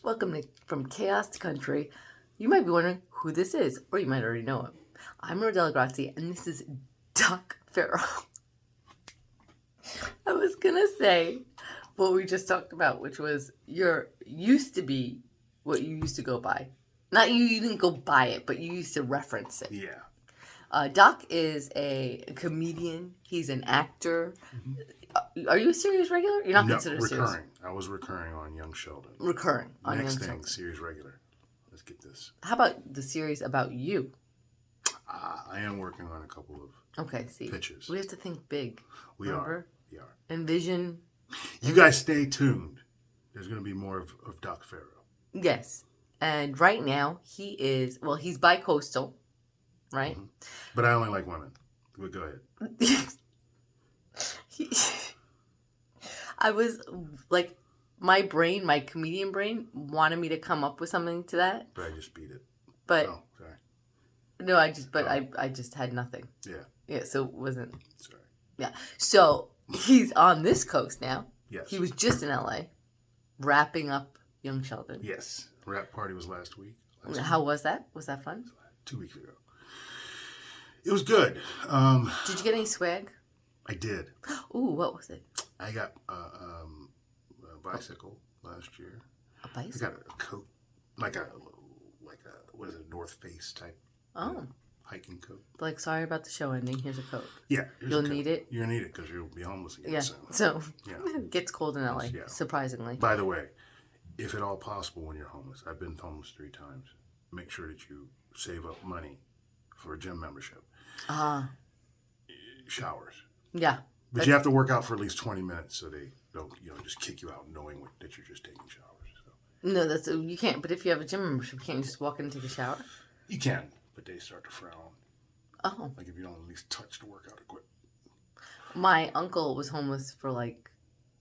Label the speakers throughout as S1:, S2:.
S1: Welcome from Chaos to Country. You might be wondering who this is, or you might already know him. I'm Rodella Grazzi, and this is Doc Farrow. I was going to say what we just talked about, which was your used to be what you used to go by. Not you didn't go by it, but you used to reference it.
S2: Yeah.
S1: Doc is a comedian. He's an actor. Mm-hmm. Are you a series regular? You're not considered
S2: recurring.
S1: Series.
S2: I was recurring on Young Sheldon.
S1: Recurring on
S2: Next
S1: Young
S2: thing,
S1: Sheldon.
S2: series regular. Let's get this.
S1: How about the series about you?
S2: I am working on a couple of pitches.
S1: We have to think big.
S2: We are.
S1: Envision.
S2: You guys stay tuned. There's going to be more of Doc Farrow.
S1: Yes. And right now, he's bi-coastal, right?
S2: Mm-hmm. But I only like women. But go ahead.
S1: I was like, my comedian brain wanted me to come up with something to that.
S2: But I just beat it.
S1: But
S2: oh, sorry.
S1: No, I just had nothing.
S2: Yeah.
S1: Yeah, so it wasn't.
S2: Sorry.
S1: Yeah. So he's on this coast now.
S2: Yes.
S1: He was just in LA, wrapping up Young Sheldon.
S2: Yes. Rap party was last week.
S1: How was that? Was that fun?
S2: 2 weeks ago. It was good.
S1: Did you get any swag?
S2: I did.
S1: Ooh, what was it?
S2: I got a bicycle last year.
S1: A bicycle?
S2: I got a coat, like a what is it, North Face type. Hiking coat.
S1: Like, sorry about the show ending. Here's a coat.
S2: Yeah.
S1: You'll need it.
S2: You'll need it because you'll be homeless again.
S1: Yeah. So
S2: yeah.
S1: It gets cold in LA, surprisingly.
S2: By the way, if at all possible when you're homeless, I've been homeless 3 times, make sure that you save up money for a gym membership. Showers.
S1: Yeah.
S2: But you have to work out for at least 20 minutes so they don't, just kick you out knowing that you're just taking showers. So.
S1: No, you can't. But if you have a gym membership, can't you just walk in and take a shower?
S2: You can, but they start to frown.
S1: Oh.
S2: Like if you don't at least touch the workout equipment.
S1: My uncle was homeless for like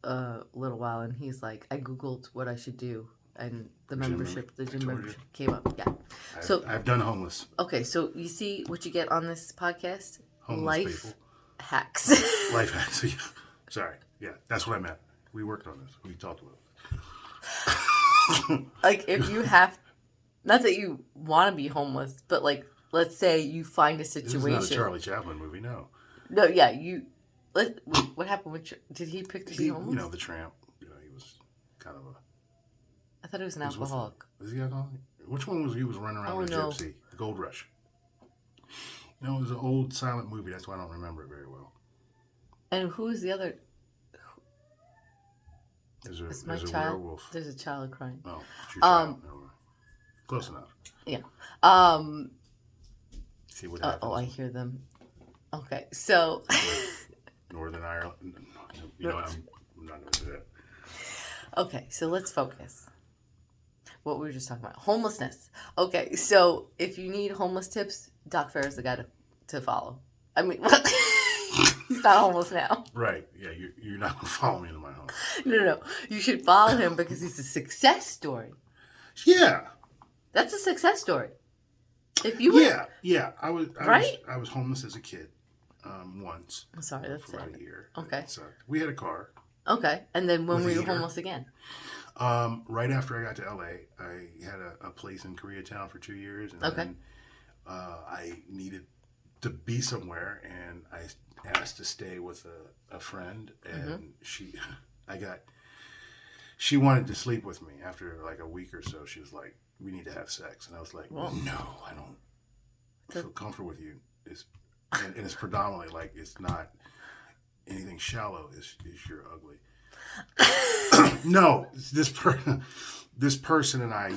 S1: a little while, and he's like, I Googled what I should do, and the gym membership came up. Yeah.
S2: I've done homeless.
S1: Okay, so you see what you get on this podcast?
S2: Homeless
S1: Life
S2: people.
S1: Hacks.
S2: Life hacks. Sorry. Yeah, that's what I meant. We worked on this. We talked about it.
S1: Like, if you have, not that you want to be homeless, but like, let's say you find a situation.
S2: This is not a Charlie Chaplin movie, no.
S1: No, yeah, what happened with, did he pick to be homeless?
S2: The tramp, he was kind of a.
S1: I thought he was an alcoholic.
S2: Was he alcoholic? Which one was he was running around with a gypsy? The Gold Rush. It was an old silent movie. That's why I don't remember it very well.
S1: And who is the other?
S2: There's a werewolf.
S1: There's a child crying.
S2: Oh, it's your child. Close enough.
S1: Yeah.
S2: See what happens.
S1: I hear them. Okay, so.
S2: Northern Ireland. I'm not going to do that.
S1: Okay, so let's focus. What we were just talking about. Homelessness. Okay, so if you need homeless tips, Doc Farrow's the guy to follow. I mean, he's not homeless now.
S2: Right. Yeah, you're not going to follow me into my home.
S1: No. You should follow him because he's a success story.
S2: Yeah.
S1: That's a success story. If you were...
S2: Yeah. I was homeless as a kid once.
S1: I'm sorry, that's
S2: for about a year.
S1: Okay.
S2: So we had a car.
S1: Okay. And then when were you homeless again?
S2: Right after I got to LA, I had a place in Koreatown for 2 years, and then I needed to be somewhere, and I asked to stay with a friend, and she wanted to sleep with me. After like a week or so, she was like, "We need to have sex," and I was like, "No, I don't feel comfortable with you." And it's predominantly like it's not anything shallow. Is you're ugly. No, this person and I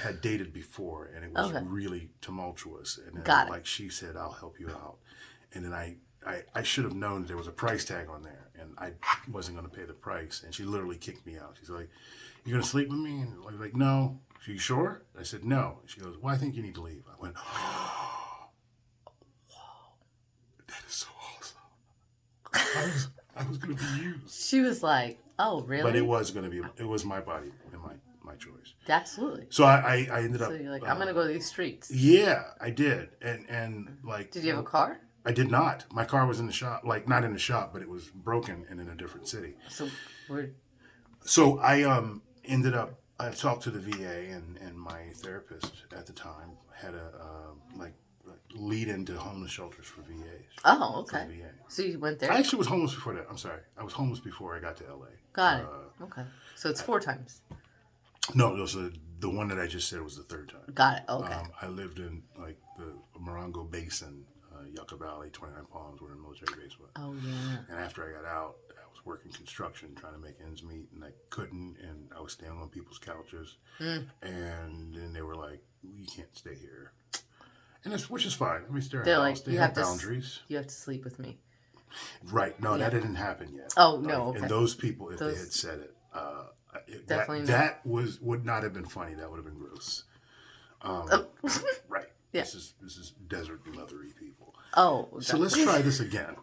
S2: had dated before, and it was really tumultuous. And then, she said, "I'll help you out," and then I should have known there was a price tag on there, and I wasn't going to pay the price. And she literally kicked me out. She's like, "You going to sleep with me?" And I was like, "No." "Are you sure?" I said, "No." She goes, "Well, I think you need to leave." I went, "Oh, wow, that is so awesome." I was going to be used.
S1: She was like, "Oh, really?"
S2: But it was my body and my choice.
S1: Absolutely.
S2: So I ended up.
S1: So you're like, I'm going to go to these streets.
S2: Yeah, I did. And like.
S1: Did you have a car?
S2: I did not. My car was in the shop, like not in the shop, but it was broken and in a different city.
S1: So weird.
S2: So I ended up I talked to the VA, and my therapist at the time had a lead into homeless shelters for VAs.
S1: Oh, okay. VA. So you went there?
S2: I actually was homeless before that. I'm sorry. I was homeless before I got to LA.
S1: Got it. Okay. So it's 4 times.
S2: No, it was the one that I just said was the 3rd time.
S1: Got it. Okay.
S2: I lived in like the Morongo Basin, Yucca Valley, 29 Palms, where the military base was.
S1: Oh yeah.
S2: And after I got out, I was working construction, trying to make ends meet, and I couldn't, and I was staying on people's couches, and then they were like, "You can't stay here," and which is fine. I mean, they're like, they have boundaries.
S1: You have to sleep with me.
S2: Right. No, that didn't happen yet.
S1: Oh no. Okay.
S2: And those people, if they had said it. Definitely that would not have been funny. That would have been gross. Right. Yeah. This is desert leathery people.
S1: Oh.
S2: So let's try this again.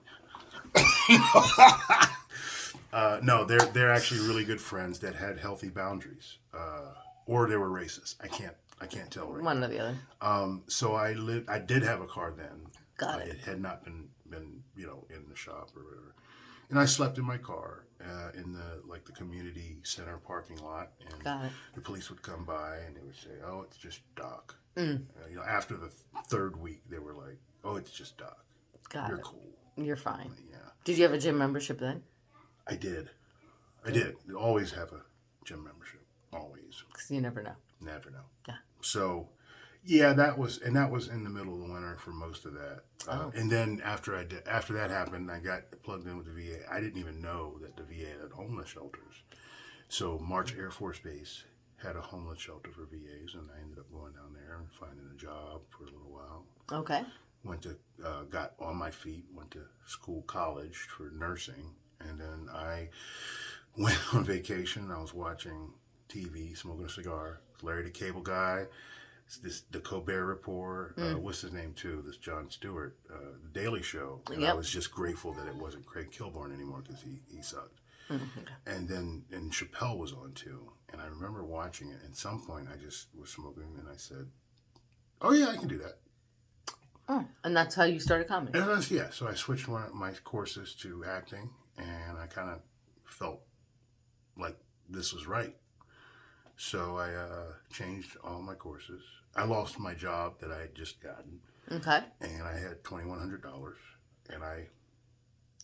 S2: No, they're actually really good friends that had healthy boundaries, or they were racist. I can't tell right.
S1: One or the other.
S2: So I did have a car then.
S1: Got it.
S2: It had not been in the shop or whatever. And I slept in my car in the community center parking lot, and the police would come by and they would say, "Oh, it's just Doc." After the 3rd week, they were like, "Oh, it's just Doc. You're cool.
S1: You're fine."
S2: Yeah.
S1: Did you have a gym membership then?
S2: I did. I did. Always have a gym membership. Always.
S1: Because you never know.
S2: Never know.
S1: Yeah.
S2: So. Yeah, that was in the middle of the winter for most of that. And then after that happened, I got plugged in with the VA. I didn't even know that the VA had homeless shelters. So March Air Force Base had a homeless shelter for VAs, and I ended up going down there and finding a job for a little while.
S1: Okay.
S2: Got on my feet, went to college for nursing, and then I went on vacation. I was watching TV, smoking a cigar. Larry the Cable Guy. The Colbert Report, what's his name too? This Jon Stewart, The Daily Show. And I was just grateful that it wasn't Craig Kilborn anymore because he sucked. And then Chappelle was on too. And I remember watching it. At some point, I just was smoking and I said, "Oh yeah, I can do that."
S1: Oh, and that's how you started comedy.
S2: Yeah. So I switched one of my courses to acting, and I kind of felt like this was right. So I changed all my courses. I lost my job that I had just gotten.
S1: Okay.
S2: And I had $2,100, and I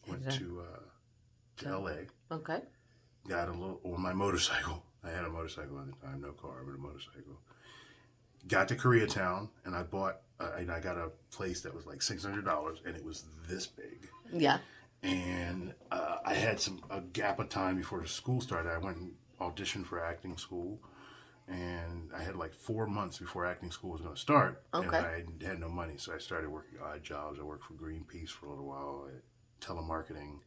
S2: went to L.A.
S1: Okay.
S2: Got on my motorcycle. I had a motorcycle at the time, no car, but a motorcycle. Got to Koreatown, and I bought. I got a place that was like $600, and it was this big.
S1: Yeah.
S2: And I had a gap of time before school started. I went and auditioned for acting school, and I had like 4 months before acting school was going to start.
S1: Okay.
S2: And I had no money, so I started working odd jobs. I worked for Greenpeace for a little while, telemarketing,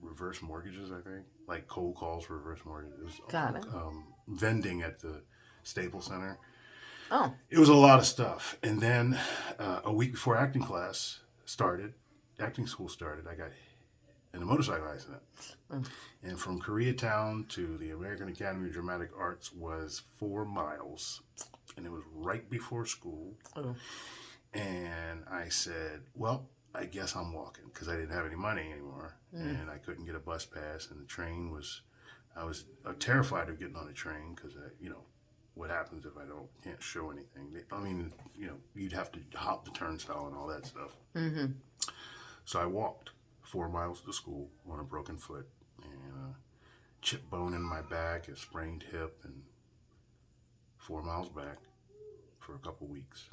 S2: reverse mortgages, I think, like cold calls for reverse mortgages.
S1: Got it.
S2: Vending at the Staples Center.
S1: Oh.
S2: It was a lot of stuff. And then a week before acting school started, I got in a motorcycle accident. And from Koreatown to the American Academy of Dramatic Arts was 4 miles. And it was right before school.
S1: Oh.
S2: And I said, well, I guess I'm walking because I didn't have any money anymore. And I couldn't get a bus pass. And the train I was terrified of getting on a train because, what happens if I can't show anything? I mean, you'd have to hop the turnstile and all that stuff. Mm-hmm. So I walked 4 miles to school on a broken foot and a chip bone in my back, a sprained hip, and 4 miles back for a couple weeks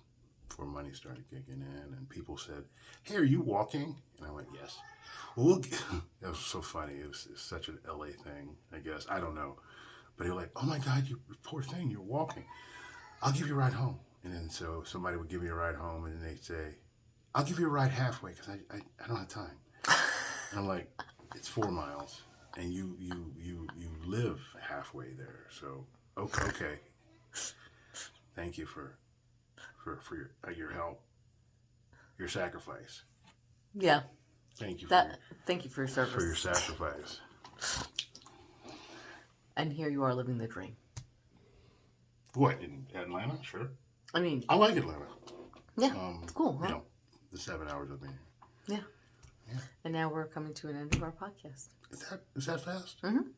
S2: before money started kicking in. And people said, "Hey, are you walking?" And I went, "Yes." Well, that was so funny. It was such an LA thing, I guess. I don't know. But they were like, "Oh my God, you poor thing, you're walking. I'll give you a ride home." And then so somebody would give me a ride home, and then they'd say, "I'll give you a ride halfway because I don't have time." And I'm like, "It's 4 miles, and you live halfway there. So okay. Thank you for your help, your sacrifice."
S1: Yeah.
S2: Thank you.
S1: Thank you for your service.
S2: For your sacrifice.
S1: And here you are living the dream.
S2: What, in Atlanta? Sure.
S1: I mean,
S2: I like Atlanta.
S1: Yeah, it's cool, huh?
S2: The 7 hours of being
S1: here. Yeah. And now we're coming to an end of our podcast.
S2: Is that fast?
S1: Mm-hmm.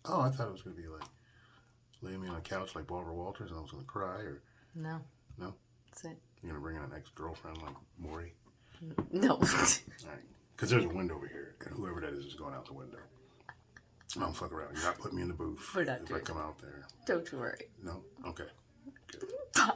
S2: Oh, I thought it was going to be like lay me on a couch like Barbara Walters and I was going to cry? Or
S1: no.
S2: No?
S1: That's it.
S2: You're going to bring in an ex-girlfriend like Maury?
S1: No.
S2: All right. Because there's a window over here, and whoever that is going out the window. Don't fuck around. You're not putting me in the booth
S1: We're not
S2: if
S1: doing
S2: I come out there.
S1: Don't you worry.
S2: No? Okay. Good.
S1: Bye.